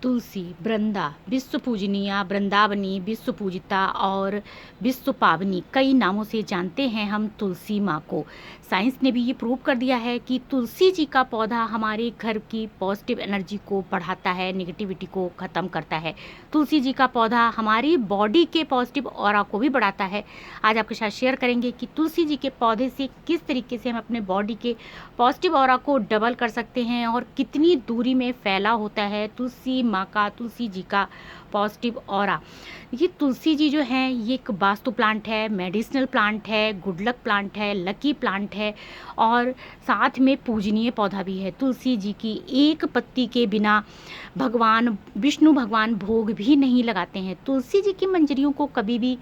तुलसी, वृंदा, विश्व पूजनीया, वृंदावनी, विश्व पूजिता और विश्व पावनी, कई नामों से जानते हैं हम तुलसी माँ को। साइंस ने भी ये प्रूव कर दिया है कि तुलसी जी का पौधा हमारे घर की पॉजिटिव एनर्जी को बढ़ाता है, नेगेटिविटी को ख़त्म करता है। तुलसी जी का पौधा हमारी बॉडी के पॉजिटिव ऑरा को भी बढ़ाता है। आज आपके साथ शेयर करेंगे कि तुलसी जी के पौधे से किस तरीके से हम अपने बॉडी के पॉजिटिव ऑरा को डबल कर सकते हैं और कितनी दूरी में फैला होता है तुलसी माँ का, तुलसी जी का पॉजिटिव ऑरा। ये तुलसी जी जो है ये एक वास्तु प्लांट है, मेडिसिनल प्लांट है, गुड लक प्लांट है, लकी प्लांट है और साथ में पूजनीय पौधा भी है। तुलसी जी की एक पत्ती के बिना भगवान विष्णु भगवान भोग भी नहीं लगाते हैं। तुलसी जी की मंजरियों को कभी भी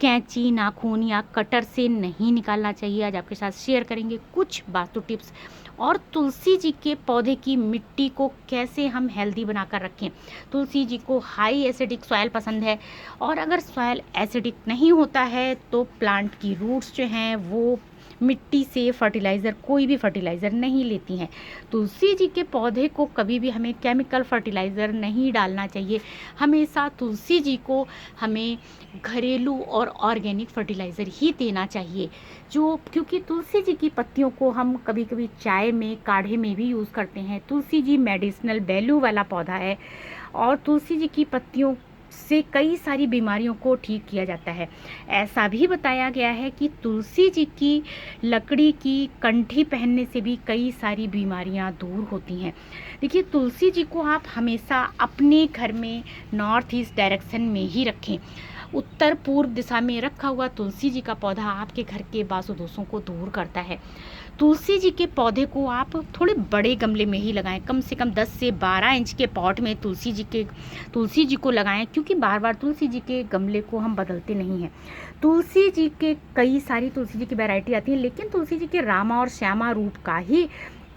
कैंची, नाखून या कटर से नहीं निकालना चाहिए। आज आपके साथ शेयर करेंगे कुछ वास्तु टिप्स और तुलसी जी के पौधे की मिट्टी को कैसे हम हेल्दी बनाकर रखें। तुलसी जी को हाई एसिडिक सॉइल पसंद है और अगर सॉइल एसिडिक नहीं होता है तो प्लांट की रूट्स जो हैं वो मिट्टी से फर्टिलाइज़र, कोई भी फर्टिलाइज़र नहीं लेती हैं। तुलसी जी के पौधे को कभी भी हमें केमिकल फर्टिलाइज़र नहीं डालना चाहिए। हमेशा तुलसी जी को हमें घरेलू और ऑर्गेनिक फर्टिलाइज़र ही देना चाहिए, जो क्योंकि तुलसी जी की पत्तियों को हम कभी कभी चाय में, काढ़े में भी यूज़ करते हैं। तुलसी जी मेडिसिनल वैल्यू वाला पौधा है और तुलसी जी की पत्तियों से कई सारी बीमारियों को ठीक किया जाता है। ऐसा भी बताया गया है कि तुलसी जी की लकड़ी की कंठी पहनने से भी कई सारी बीमारियां दूर होती हैं। देखिए, तुलसी जी को आप हमेशा अपने घर में नॉर्थ ईस्ट डायरेक्शन में ही रखें। उत्तर पूर्व दिशा में रखा हुआ तुलसी जी का पौधा आपके घर के वास्तु दोषों को दूर करता है। तुलसी जी के पौधे को आप थोड़े बड़े गमले में ही लगाएं, कम से कम 10 से 12 इंच के पॉट में तुलसी जी को लगाएं, क्योंकि बार बार तुलसी जी के गमले को हम बदलते नहीं हैं। तुलसी जी के कई सारी तुलसी जी की वैरायटी आती है, लेकिन तुलसी जी के रामा और श्यामा रूप का ही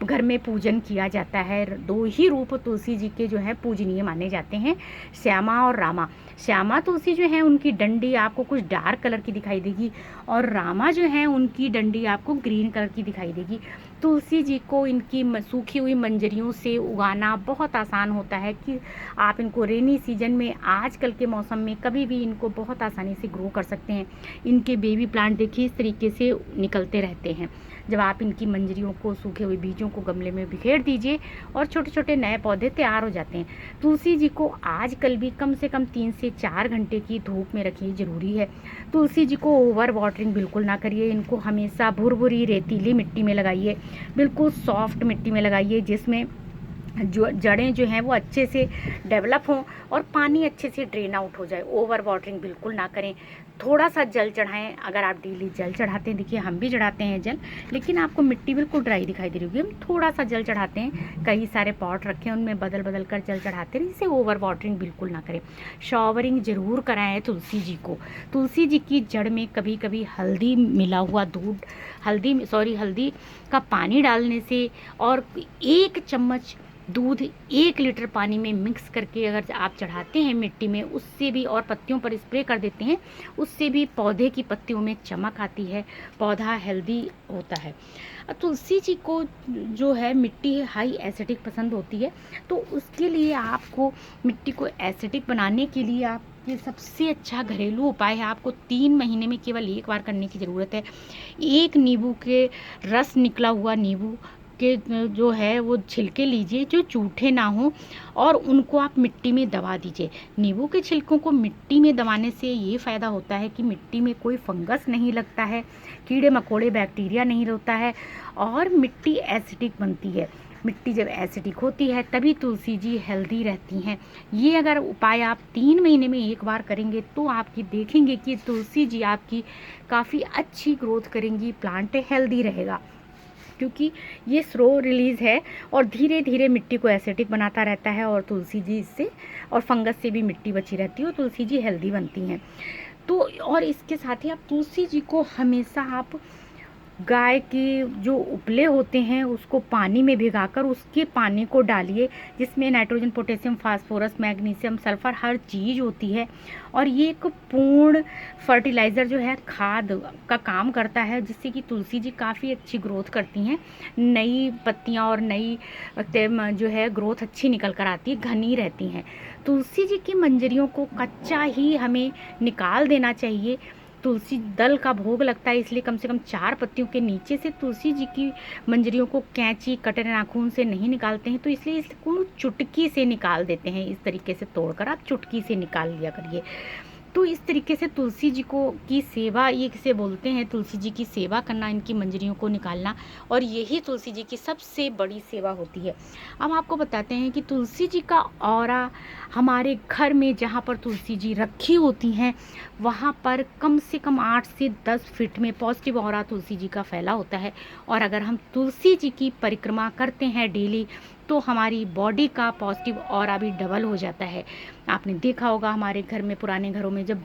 घर में पूजन किया जाता है। दो ही रूप तुलसी जी के जो है पूजनीय माने जाते हैं, श्यामा और रामा। श्यामा तुलसी जो है उनकी डंडी आपको कुछ डार्क कलर की दिखाई देगी और रामा जो है उनकी डंडी आपको ग्रीन कलर की दिखाई देगी। तुलसी जी को इनकी सूखी हुई मंजरियों से उगाना बहुत आसान होता है कि आप इनको रेनी सीजन में, आजकल के मौसम में कभी भी इनको बहुत आसानी से ग्रो कर सकते हैं। इनके बेबी प्लांट देखिए इस तरीके से निकलते रहते हैं। जब आप इनकी मंजरियों को, सूखे हुए बीजों को गमले में बिखेर दीजिए और छोटे छोटे नए पौधे तैयार हो जाते हैं। तुलसी जी को आजकल भी कम से कम 3 से 4 घंटे की धूप में रखिए, ज़रूरी है। तुलसी जी को ओवर वाटरिंग बिल्कुल ना करिए। इनको हमेशा भुरभुरी रेतीली मिट्टी में लगाइए, बिल्कुल सॉफ्ट मिट्टी में लगाइए जिसमें जो जड़ें जो हैं वो अच्छे से डेवलप हों और पानी अच्छे से ड्रेन आउट हो जाए। ओवर वाटरिंग बिल्कुल ना करें। थोड़ा सा जल चढ़ाएं, अगर आप डेली जल चढ़ाते हैं, देखिए हम भी चढ़ाते हैं जल, लेकिन आपको मिट्टी बिल्कुल ड्राई दिखाई दे रही होगी। हम थोड़ा सा जल चढ़ाते हैं, कई सारे पॉट रखे हैं उनमें बदल बदल कर जल चढ़ाते हैं। इसे ओवर वाटरिंग बिल्कुल ना करें। शॉवरिंग ज़रूर कराएं तुलसी जी को। तुलसी जी की जड़ में कभी कभी हल्दी मिला हुआ दूध, हल्दी का पानी डालने से और 1 चम्मच दूध 1 लीटर पानी में मिक्स करके अगर आप चढ़ाते हैं मिट्टी में, उससे भी, और पत्तियों पर स्प्रे कर देते हैं, उससे भी पौधे की पत्तियों में चमक आती है, पौधा हेल्दी होता है। तुलसी जी को जो है मिट्टी हाई एसिडिक पसंद होती है, तो उसके लिए आपको मिट्टी को एसिडिक बनाने के लिए आप ये सबसे अच्छा घरेलू उपाय है। आपको 3 महीने में केवल 1 बार करने की ज़रूरत है। 1 नींबू के रस, निकला हुआ नींबू के जो है वो छिलके लीजिए जो जूठे ना हो और उनको आप मिट्टी में दबा दीजिए। नींबू के छिलकों को मिट्टी में दबाने से ये फ़ायदा होता है कि मिट्टी में कोई फंगस नहीं लगता है, कीड़े मकोड़े, बैक्टीरिया नहीं होता है और मिट्टी एसिडिक बनती है। मिट्टी जब एसिडिक होती है तभी तुलसी जी हेल्दी रहती हैं। ये अगर उपाय आप 3 महीने में 1 बार करेंगे तो आपकी देखेंगे कि तुलसी जी आपकी काफ़ी अच्छी ग्रोथ करेंगी, प्लांट हेल्दी रहेगा, क्योंकि ये स्लो रिलीज़ है और धीरे धीरे मिट्टी को एसिडिक बनाता रहता है और तुलसी जी इससे, और फंगस से भी मिट्टी बची रहती है और तुलसी जी हेल्दी बनती हैं। तो और इसके साथ ही आप तुलसी जी को हमेशा आप गाय के जो उपले होते हैं उसको पानी में भिगाकर उसके पानी को डालिए, जिसमें nitrogen, potassium, phosphorus, magnesium, sulphur हर चीज़ होती है। और ये एक पूर्ण फर्टिलाइज़र जो है, खाद का काम करता है, जिससे कि तुलसी जी काफ़ी अच्छी ग्रोथ करती हैं। नई पत्तियाँ और नई जो है ग्रोथ अच्छी निकल कर आती है, घनी रहती हैं। तुलसी जी की मंजरियों को कच्चा ही हमें निकाल देना चाहिए। तुलसी दल का भोग लगता है, इसलिए कम से कम 4 पत्तियों के नीचे से तुलसी जी की मंजरियों को कैंची, कटर, नाखून से नहीं निकालते हैं, तो इसलिए इसको चुटकी से निकाल देते हैं। इस तरीके से तोड़कर आप चुटकी से निकाल लिया करिए। तो इस तरीके से तुलसी जी को की सेवा, ये किसे बोलते हैं, तुलसी जी की सेवा करना, इनकी मंजरियों को निकालना, और यही तुलसी जी की सबसे बड़ी सेवा होती है। अब आपको बताते हैं कि तुलसी जी का ऑरा हमारे घर में जहाँ पर तुलसी जी रखी होती हैं वहाँ पर कम से कम 8 से 10 फीट में पॉजिटिव ऑरा तुलसी जी का फैला होता है। और अगर हम तुलसी जी की परिक्रमा करते हैं डेली, तो हमारी बॉडी का पॉजिटिव ऑरा भी डबल हो जाता है। आपने देखा होगा हमारे घर में, पुराने घरों में जब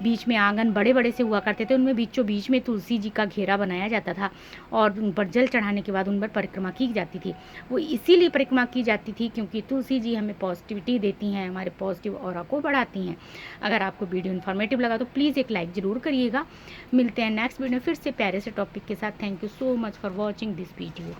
बीच में आंगन बड़े बड़े से हुआ करते थे, उनमें बीचों बीच में तुलसी जी का घेरा बनाया जाता था और उन पर जल चढ़ाने के बाद उन पर परिक्रमा की जाती थी। वो इसीलिए परिक्रमा की जाती थी क्योंकि तुलसी जी हमें पॉजिटिविटी देती हैं, हमारे पॉजिटिव ऑरा को बढ़ाती हैं। अगर आपको वीडियो इन्फॉर्मेटिव लगा तो प्लीज़ एक लाइक ज़रूर करिएगा। मिलते हैं नेक्स्ट वीडियो फिर से प्यारे से टॉपिक के साथ। Thank you so much for watching this video.